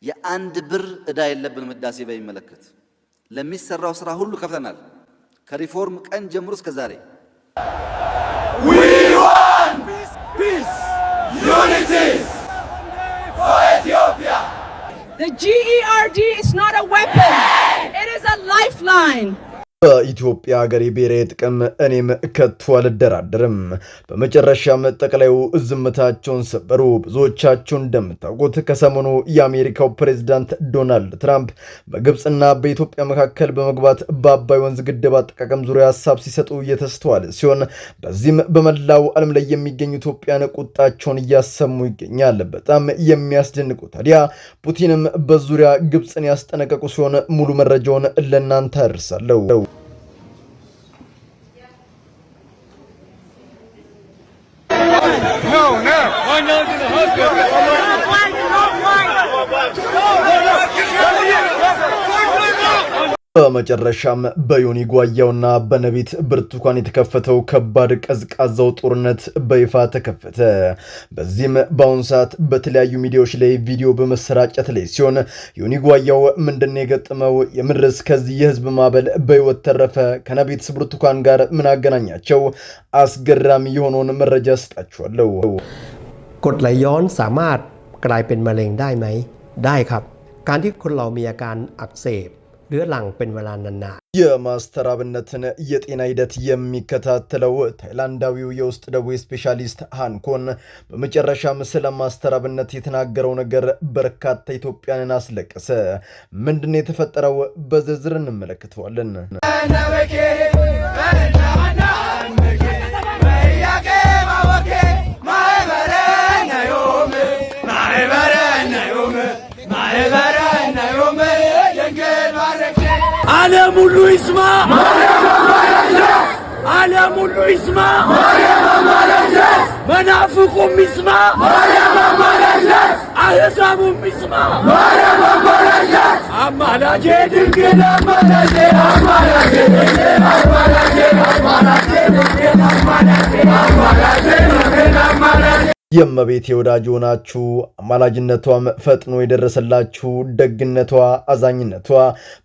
የአንድ ብር ዕዳ የለብንም። ህዳሴ በሚመለከት ለሚሰራው ስራ ሁሉ ከፍተናል። ከሪፎርም ቀን ጀምሮ እስከ ዛሬ We want peace, unity for Ethiopia. The GERD is not a weapon. It is a lifeline. በኢትዮጵያ ሀገር ብሔራዊ ጥቅም እኔም ከቶ አልደራደርም። በመጨረሻም ጠቅላዩ ዝምታቸውን ሰበሩ። ብዙዎቻችሁ እንደምታውቁት ከሰሞኑ የአሜሪካው ፕሬዝዳንት ዶናልድ ትራምፕ በግብጽና በኢትዮጵያ መካከል በመግባት በአባይ ወንዝ ግድብ አጠቃቀም ዙሪያ ሐሳብ ሲሰጡ እየተስተዋለ ሲሆን በዚህም በመላው ዓለም ላይ የሚገኙ ኢትዮጵያን ቁጣቸውን እያሰሙ ይገኛል። በጣም የሚያስደንቁ ታዲያ ፑቲንም በዙሪያ ግብጽን ያስጠነቀቁ ሲሆን ሙሉ መረጃውን ለእናንተ አደርሳለሁ። በመጨረሻም በዮኒ ጓያውና በነቢት ብርቱካን የተከፈተው ከባድ ቀዝቃዛው ጦርነት በይፋ ተከፈተ። በዚህም በአሁኑ ሰዓት በተለያዩ ሚዲያዎች ላይ ቪዲዮ በመሰራጨት ላይ ሲሆን ዮኒ ጓያው ምንድነው የገጠመው? የምድርስ ከዚህ የህዝብ ማዕበል በህይወት ተረፈ? ከነቢት ብርቱካን ጋር ምን አገናኛቸው? አስገራሚ የሆነውን መረጃ ስጣችኋለሁ። กรดไหลย้อนสามารถกลายเป็นมะเร็งได้ไหมได้ครับการที่คนเรามีอาการอักเสบเรื้อรังเป็นเวลานานๆ የማስተራብነትን የጤና ሂደት የሚከታተለው ታይላንዳዊው የውስጥ ደዌ ስፔሻሊስት ሃንኮን በመጨረሻም ስለ ማስተራብነት የተናገረው ነገር በርካታ ኢትዮጵያንን አስለቀሰ። ምንድነው የተፈጠረው? በዝርዝር እንመለከተዋለን። ዓለም ሁሉ ይስማ፣ ዓለም ሁሉ ይስማ፣ መናፍቁም ይስማ፣ አሕዛቡም ይስማ። አማላጄ ድንግል አማላጄ አማላጄ ድንግል አማላጄ አማላጄ ድንግል አማላጄ አማላጄ ድንግል አማላጄ የእመቤቴ ወዳጅ ሆናችሁ አማላጅነቷም ፈጥኖ የደረሰላችሁ ደግነቷ አዛኝነቷ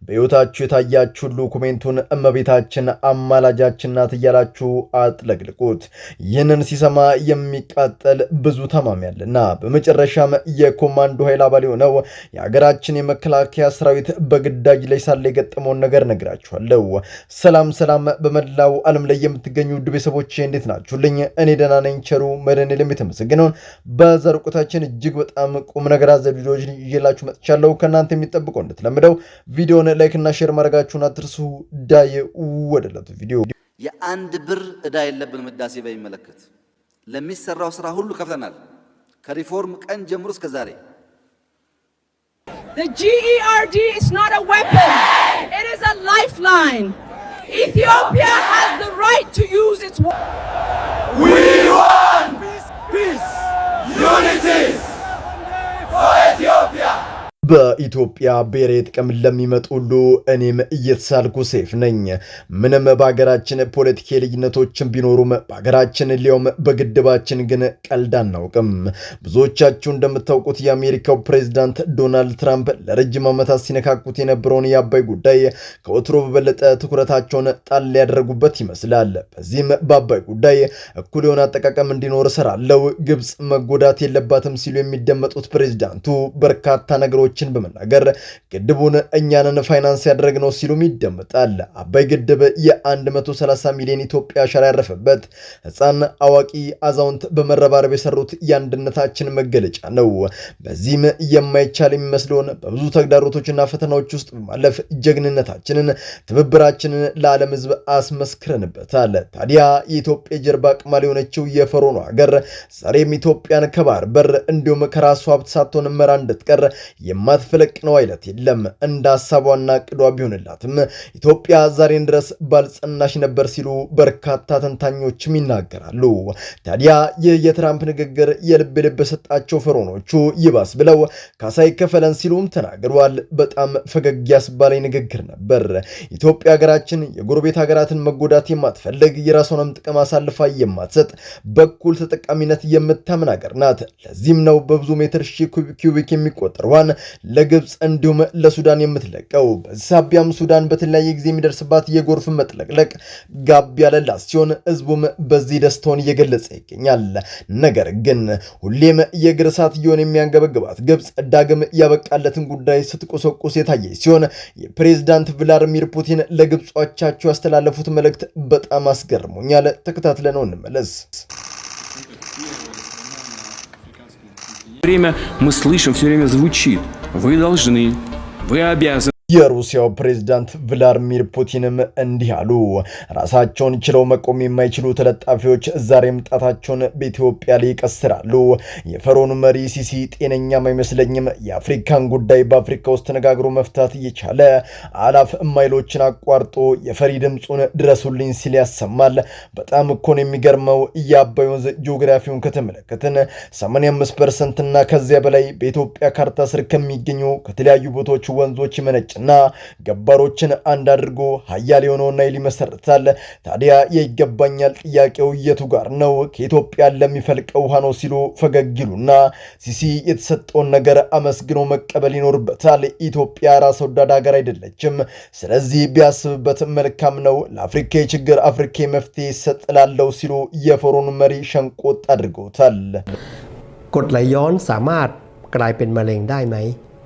በሕይወታችሁ የታያችሁ ሁሉ ኮሜንቱን እመቤታችን አማላጃችን ናት እያላችሁ አጥለቅልቁት። ይህንን ሲሰማ የሚቃጠል ብዙ ታማሚያልና በመጨረሻም የኮማንዶ ኃይል አባል የሆነው የሀገራችን የመከላከያ ሰራዊት በግዳጅ ላይ ሳለ የገጠመውን ነገር ነግራችኋለሁ። ሰላም በመላው ዓለም ላይ የምትገኙ ውድ ቤተሰቦቼ እንዴት ናችሁልኝ? እኔ ደህና ነኝ። ቸሩ መድኃኔዓለም የተመሰገነ በዘርቁታችን እጅግ በጣም ቁም ነገር አዘል ቪዲዮዎች ይዤላችሁ መጥቻለሁ። ከናንተ የሚጠብቀው እንደተለመደው ቪዲዮውን ላይክ እና ሼር ማድረጋችሁን አትርሱ። ዳይ ወደለቱ ቪዲዮ የአንድ ብር ዕዳ የለብንም። ህዳሴ በሚመለከት ለሚሰራው ስራ ሁሉ ከፍተናል። ከሪፎርም ቀን ጀምሮ እስከ ዛሬ The GERD is not a weapon. It is a lifeline. Ethiopia has the right to use its We want peace, unity for Ethiopia. በኢትዮጵያ ብሔራዊ ጥቅም ለሚመጡ ሁሉ እኔም እየተሳልኩ ሴፍ ነኝ። ምንም በሀገራችን ፖለቲካ ልዩነቶችን ቢኖሩም በሀገራችን ሊያውም በግድባችን ግን ቀልድ አናውቅም። ብዙዎቻችሁ እንደምታውቁት የአሜሪካው ፕሬዝዳንት ዶናልድ ትራምፕ ለረጅም ዓመታት ሲነካኩት የነበረውን የአባይ ጉዳይ ከወትሮ በበለጠ ትኩረታቸውን ጣል ያደረጉበት ይመስላል። በዚህም በአባይ ጉዳይ እኩል የሆነ አጠቃቀም እንዲኖር እሰራለሁ፣ ግብጽ መጎዳት የለባትም ሲሉ የሚደመጡት ፕሬዝዳንቱ በርካታ ነገሮች በመናገር ግድቡን እኛንን ፋይናንስ ያደረግነው ሲሉም ይደመጣል። አባይ ግድብ የ130 ሚሊዮን ኢትዮጵያ አሻራ ያረፈበት ሕፃን፣ አዋቂ፣ አዛውንት በመረባረብ የሰሩት የአንድነታችን መገለጫ ነው። በዚህም የማይቻል የሚመስለውን በብዙ ተግዳሮቶችና ፈተናዎች ውስጥ በማለፍ ጀግንነታችንን፣ ትብብራችንን ለዓለም ሕዝብ አስመስክረንበታል። ታዲያ የኢትዮጵያ ጀርባ ቅማል የሆነችው የፈርዖኑ ሀገር ዛሬም ኢትዮጵያን ከባህር በር እንዲሁም ከራሷ ሀብት ሳትሆን መራ እንድትቀር የማትፈለቅነው አይነት የለም። እንደ ሐሳቧና ቅዷ ቢሆንላትም ኢትዮጵያ ዛሬን ድረስ ባልጸናሽ ነበር ሲሉ በርካታ ተንታኞችም ይናገራሉ። ታዲያ ይህ የትራምፕ ንግግር የልብ ልብ ሰጣቸው ፈርዖኖቹ ይባስ ብለው ካሳይ ከፈለን ሲሉም ተናግረዋል። በጣም ፈገግ ያስባለኝ ንግግር ነበር። ኢትዮጵያ ሀገራችን የጎረቤት ሀገራትን መጎዳት የማትፈልግ የራሷንም ጥቅም አሳልፋ የማትሰጥ በኩል ተጠቃሚነት የምታምን ሀገር ናት። ለዚህም ነው በብዙ ሜትር ሺህ ኩቢክ የሚቆጠረዋን ለግብጽ እንዲሁም ለሱዳን የምትለቀው። በሳቢያም ሱዳን በተለያየ ጊዜ የሚደርስባት የጎርፍ መጥለቅለቅ ጋብ ያለላት ሲሆን ህዝቡም በዚህ ደስታውን እየገለጸ ይገኛል። ነገር ግን ሁሌም የእግር እሳት እየሆነ የሚያንገበግባት ግብጽ ዳግም ያበቃለትን ጉዳይ ስትቆሰቁስ የታየች ሲሆን የፕሬዝዳንት ቭላድሚር ፑቲን ለግብጾቻቸው ያስተላለፉት መልእክት በጣም አስገርሞኛል። ተከታትለነው እንመለስ። Время мы слышим, все время звучит. Вы должны, вы обязаны. የሩሲያው ፕሬዝዳንት ቭላድሚር ፑቲንም እንዲህ አሉ። ራሳቸውን ችለው መቆም የማይችሉ ተለጣፊዎች ዛሬም ጣታቸውን በኢትዮጵያ ላይ ይቀስራሉ። የፈርዖኑ መሪ ሲሲ ጤነኛም አይመስለኝም። የአፍሪካን ጉዳይ በአፍሪካ ውስጥ ተነጋግሮ መፍታት እየቻለ አላፍ ማይሎችን አቋርጦ የፈሪ ድምፁን ድረሱልኝ ሲል ያሰማል። በጣም እኮ ነው የሚገርመው። የአባይ ወንዝ ጂኦግራፊውን ከተመለከትን 85% እና ከዚያ በላይ በኢትዮጵያ ካርታ ስር ከሚገኙ ከተለያዩ ቦታዎች ወንዞች ይመነጫል እና ገባሮችን አንድ አድርጎ ሀያል የሆነውን ናይል ይመሰርታል። ታዲያ የይገባኛል ጥያቄው የቱ ጋር ነው? ከኢትዮጵያ ለሚፈልቀው ውሃ ነው ሲሉ ፈገግ ይሉና ሲሲ የተሰጠውን ነገር አመስግኖ መቀበል ይኖርበታል። ኢትዮጵያ ራስ ወዳድ ሀገር አይደለችም። ስለዚህ ቢያስብበት መልካም ነው። ለአፍሪካ ችግር አፍሪካ መፍትሄ ይሰጥላለው ሲሉ የፈርዖኑ መሪ ሸንቆጥ አድርገውታል። กรดไหลย้อนสามารถกลายเป็นมะเร็งได้ไหม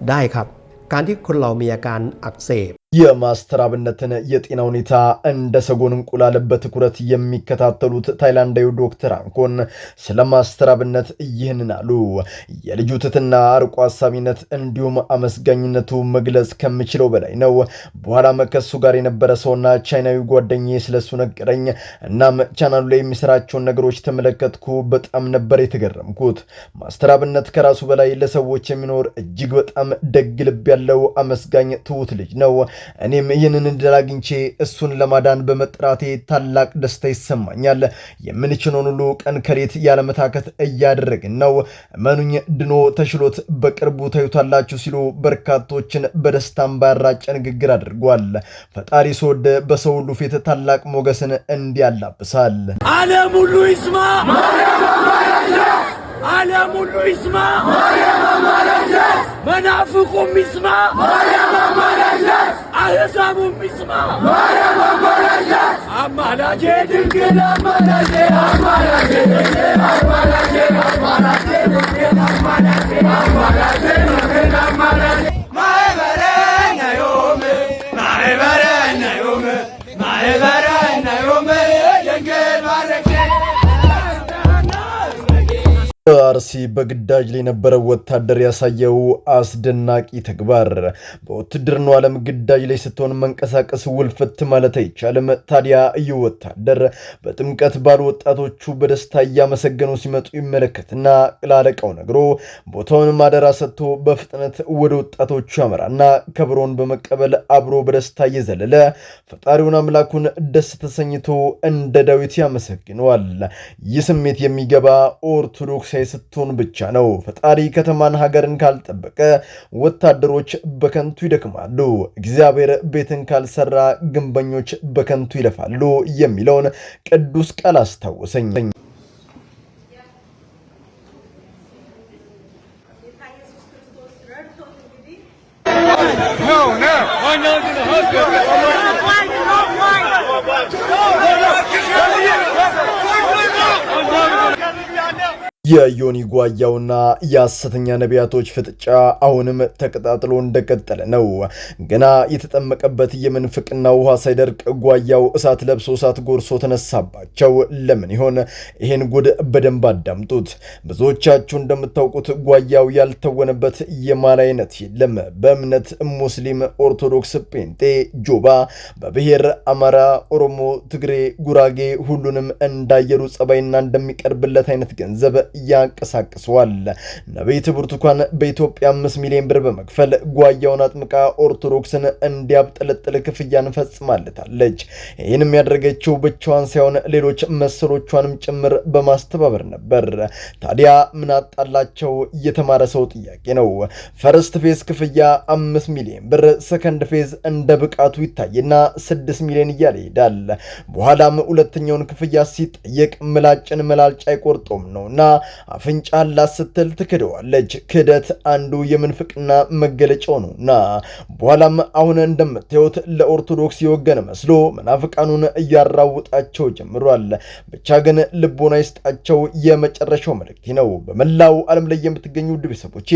ได้ครับการที่คนเรามีอาการอักเสบ የማስተራብነትን የጤና ሁኔታ እንደ ሰጎን እንቁላል በትኩረት የሚከታተሉት ታይላንዳዊው ዶክተር አንኮን ስለ ማስተራብነት ይህንን አሉ። የልጁ ትትና አርቆ ሐሳቢነት እንዲሁም አመስጋኝነቱ መግለጽ ከምችለው በላይ ነው። በኋላ መከሱ ጋር የነበረ ሰውና ቻይናዊ ጓደኛዬ ስለሱ ነገረኝ። እናም ቻናሉ ላይ የሚሰራቸውን ነገሮች ተመለከትኩ። በጣም ነበር የተገረምኩት። ማስተራብነት ከራሱ በላይ ለሰዎች የሚኖር እጅግ በጣም ደግ ልብ ያለው አመስጋኝ ትሁት ልጅ ነው። እኔም ይህንን እድል አግኝቼ እሱን ለማዳን በመጥራቴ ታላቅ ደስታ ይሰማኛል። የምንችለውን ሁሉ ቀን ከሌት ያለመታከት እያደረግን ነው። እመኑኝ ድኖ ተሽሎት በቅርቡ ታዩታላችሁ ሲሉ በርካቶችን በደስታም ባራጨ ንግግር አድርጓል። ፈጣሪ ሲወድ በሰው ሁሉ ፊት ታላቅ ሞገስን እንዲያላብሳል። ዓለም ሁሉ ይስማ ዓለም ሁሉ ይስማ መናፍቁም ይስማ አሕዛቡም ይስማ አማላጄ ድንግል አማላጄ አማላጄ ድንግል አማላጄ አማላጄ ድንግል አማላጄ አማላጄ ድንግል አማላጄ ማኅበረነ ዮም ማኅበረነ ዮም ማኅበረነ ዮም ድንግል ባረኬ አርሲ በግዳጅ ላይ የነበረው ወታደር ያሳየው አስደናቂ ተግባር። በውትድርናው ዓለም ግዳጅ ላይ ስትሆን መንቀሳቀስ ውልፍት ማለት አይቻልም። ታዲያ ይህ ወታደር በጥምቀት ባሉ ወጣቶቹ በደስታ እያመሰገኑ ሲመጡ ይመለከትና ላለቃው ነግሮ ቦታውን ማደራ ሰጥቶ በፍጥነት ወደ ወጣቶቹ ያመራና ከብሮን በመቀበል አብሮ በደስታ እየዘለለ ፈጣሪውን አምላኩን ደስ ተሰኝቶ እንደ ዳዊት ያመሰግነዋል። ይህ ስሜት የሚገባ ኦርቶዶክስ ስትሆን ብቻ ነው። ፈጣሪ ከተማን ሀገርን ካልጠበቀ ወታደሮች በከንቱ ይደክማሉ፣ እግዚአብሔር ቤትን ካልሰራ ግንበኞች በከንቱ ይለፋሉ የሚለውን ቅዱስ ቃል አስታወሰኝ። የዮኒ ጓያውና የሐሰተኛ ነቢያቶች ፍጥጫ አሁንም ተቀጣጥሎ እንደቀጠለ ነው። ገና የተጠመቀበት የምንፍቅና ውሃ ሳይደርቅ ጓያው እሳት ለብሶ እሳት ጎርሶ ተነሳባቸው። ለምን ይሆን? ይሄን ጉድ በደንብ አዳምጡት። ብዙዎቻችሁ እንደምታውቁት ጓያው ያልተወነበት የማል አይነት የለም። በእምነት ሙስሊም፣ ኦርቶዶክስ፣ ጴንጤ፣ ጆባ፣ በብሔር አማራ፣ ኦሮሞ፣ ትግሬ፣ ጉራጌ ሁሉንም እንዳየሩ ጸባይና እንደሚቀርብለት አይነት ገንዘብ ያንቀሳቅሰዋል። ነብይት ብርቱካን በኢትዮጵያ 5 ሚሊዮን ብር በመክፈል ጓያውን አጥምቃ ኦርቶዶክስን እንዲያብጠለጥል ክፍያን ፈጽማለታለች። ይህንም ያደረገችው ብቻዋን ሳይሆን ሌሎች መሰሎቿንም ጭምር በማስተባበር ነበር። ታዲያ ምን አጣላቸው? የተማረ ሰው ጥያቄ ነው። ፈርስት ፌዝ ክፍያ 5 ሚሊዮን ብር፣ ሰከንድ ፌዝ እንደ ብቃቱ ይታይና 6 ሚሊዮን እያለ ይሄዳል። በኋላም ሁለተኛውን ክፍያ ሲጠየቅ ምላጭን መላልጫ አይቆርጦም ነውና አፍንጫ አላት ስትል ትክደዋለች። ክደት አንዱ የምንፍቅና መገለጫው ነውና በኋላም አሁን እንደምታዩት ለኦርቶዶክስ የወገነ መስሎ መናፍቃኑን እያራውጣቸው ጀምሯል። ብቻ ግን ልቦና ይስጣቸው የመጨረሻው መልእክቴ ነው። በመላው ዓለም ላይ የምትገኙ ውድ ቤተሰቦቼ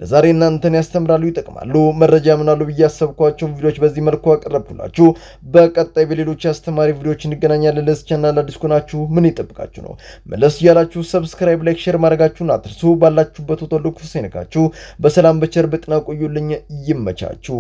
ለዛሬ እናንተን ያስተምራሉ፣ ይጠቅማሉ፣ መረጃ ምናሉ ብዬ ያሰብኳቸው ቪዲዮዎች በዚህ መልኩ አቀረብኩላችሁ። በቀጣይ በሌሎች አስተማሪ ቪዲዮዎች እንገናኛለን። ለዚህ ቻናል አዲስ ከሆናችሁ ምን ይጠብቃችሁ ነው? መለስ ያላችሁ ሰብስክራይብ፣ ላይክ፣ ሼር ማድረጋችሁን አትርሱ። ባላችሁበት ሁሉ ክፉ ሳይነካችሁ በሰላም በቸር በጤና ቆዩልኝ። ይመቻችሁ።